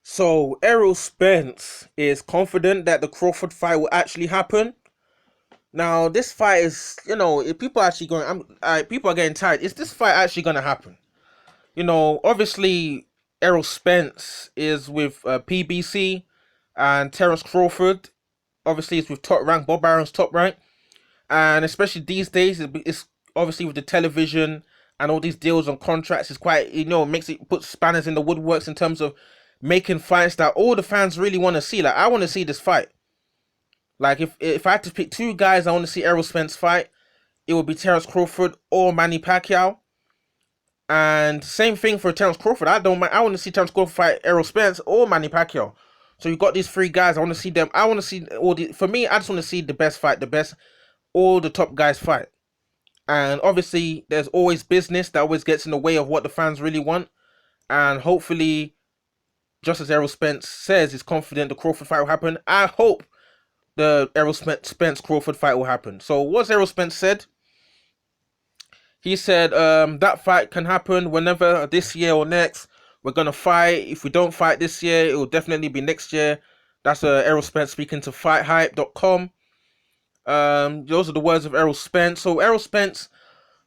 So Errol Spence is confident that the Crawford fight will actually happen. Now, this fight is, if people are actually going, people are getting tired. Is this fight actually going to happen? Obviously, Errol Spence is with PBC, and Terrence Crawford obviously is with Top Rank, Bob Arum's Top Rank, and especially these days, it's obviously with the television and all these deals on contracts. It's quite, makes it put spanners in the woodworks in terms of making fights that all the fans really want to see. Like, I want to see this fight. Like, if I had to pick two guys I want to see Errol Spence fight, it would be Terrence Crawford or Manny Pacquiao. And same thing for Terrence Crawford. I don't mind. I want to see Terrence Crawford fight Errol Spence or Manny Pacquiao. So you got these three guys. I want to see them. I want to see all the. For me, I just want to see the best fight, the best, all the top guys fight. And obviously, there's always business that always gets in the way of what the fans really want. And hopefully, just as Errol Spence says, he's confident the Crawford fight will happen. I hope the Errol Spence Crawford fight will happen. So what's Errol Spence said? He said that fight can happen whenever, this year or next. We're gonna fight. If we don't fight this year, it will definitely be next year. That's Errol Spence speaking to FightHype.com. Those are the words of Errol Spence. So Errol Spence,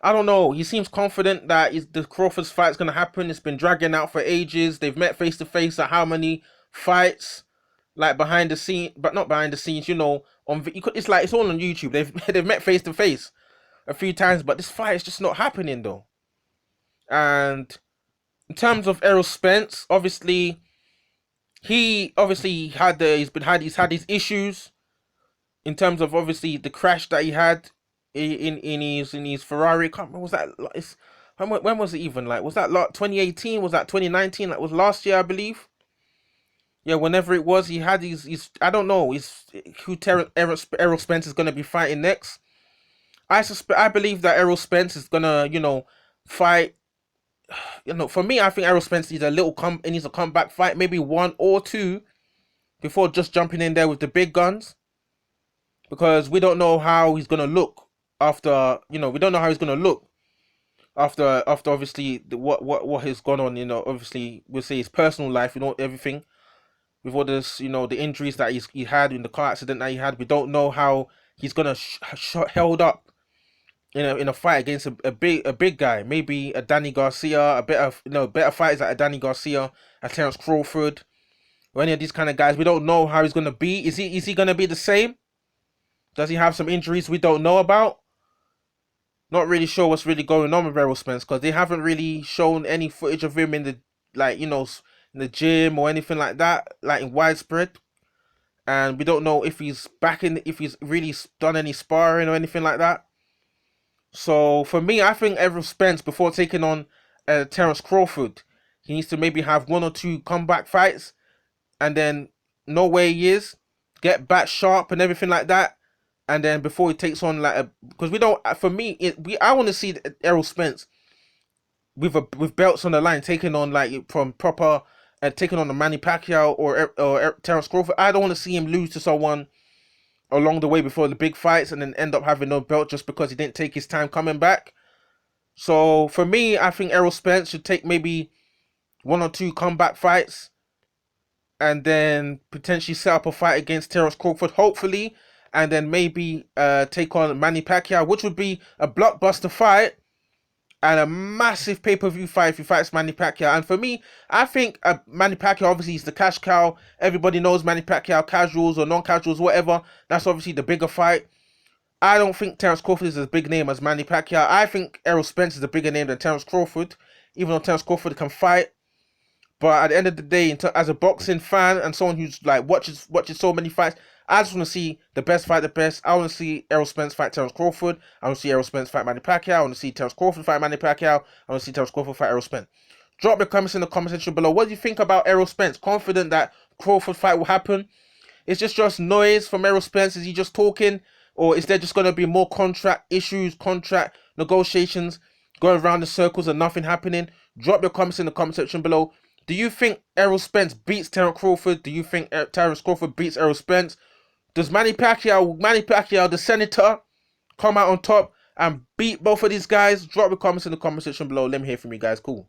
I don't know. He seems confident that the Crawford's fight's gonna happen. It's been dragging out for ages. They've met face to face at how many fights? Like behind the scene, but not behind the scenes. It's like it's all on YouTube. They've met face to face a few times, but this fight is just not happening though. And in terms of Errol Spence, obviously he's had his issues in terms of obviously the crash that he had in his Ferrari. Can't remember, was that when was it even, like, was that 2018? Was that 2019? Like, was last year, I believe. Yeah, whenever it was, he had his I don't know, who Errol Spence is gonna be fighting next. I believe that Errol Spence is gonna, fight. For me, I think Errol Spence needs a comeback fight, maybe one or two, before just jumping in there with the big guns, because we don't know how he's gonna look after. We don't know how he's gonna look after obviously what has gone on. Obviously we'll say his personal life, everything with all this, the injuries that he had in the car accident that he had. We don't know how he's gonna held up in a fight against a big guy, maybe a Danny Garcia, better fighters like a Danny Garcia, a Terrence Crawford, or any of these kind of guys. We don't know how he's gonna be. Is he gonna be the same? Does he have some injuries we don't know about? Not really sure what's really going on with Errol Spence, because they haven't really shown any footage of him in the, in the gym or anything like that, like in widespread. And we don't know if he's if he's really done any sparring or anything like that. So for me, I think Errol Spence, before taking on Terrence Crawford, he needs to maybe have one or two comeback fights, and then know where he is, get back sharp and everything like that, and then before he takes on because we don't. For me, I want to see Errol Spence with belts on the line, taking on from proper, taking on the Manny Pacquiao or Terrence Crawford. I don't want to see him lose to someone along the way before the big fights and then end up having no belt just because he didn't take his time coming back. So for me, I think Errol Spence should take maybe one or two comeback fights and then potentially set up a fight against Terrence Crawford, hopefully, and then maybe take on Manny Pacquiao, which would be a blockbuster fight and a massive pay-per-view fight if he fights Manny Pacquiao. And for me, I think Manny Pacquiao, obviously, is the cash cow. Everybody knows Manny Pacquiao, casuals or non-casuals, whatever. That's obviously the bigger fight. I don't think Terrence Crawford is as big name as Manny Pacquiao. I think Errol Spence is a bigger name than Terrence Crawford, even though Terrence Crawford can fight. But at the end of the day, as a boxing fan and someone who's like watches so many fights, I just want to see the best fight the best. I want to see Errol Spence fight Terrence Crawford. I want to see Errol Spence fight Manny Pacquiao. I want to see Terrence Crawford fight Manny Pacquiao. I want to see Terrence Crawford fight Errol Spence. Drop your comments in the comment section below. What do you think about Errol Spence? Confident that Crawford fight will happen? Is this just noise from Errol Spence? Is he just talking? Or is there just going to be more contract issues, contract negotiations going around in circles and nothing happening? Drop your comments in the comment section below. Do you think Errol Spence beats Terrence Crawford? Do you think Terrence Crawford beats Errol Spence? Does Manny Pacquiao, the senator, come out on top and beat both of these guys? Drop your comments in the comment section below. Let me hear from you guys. Cool.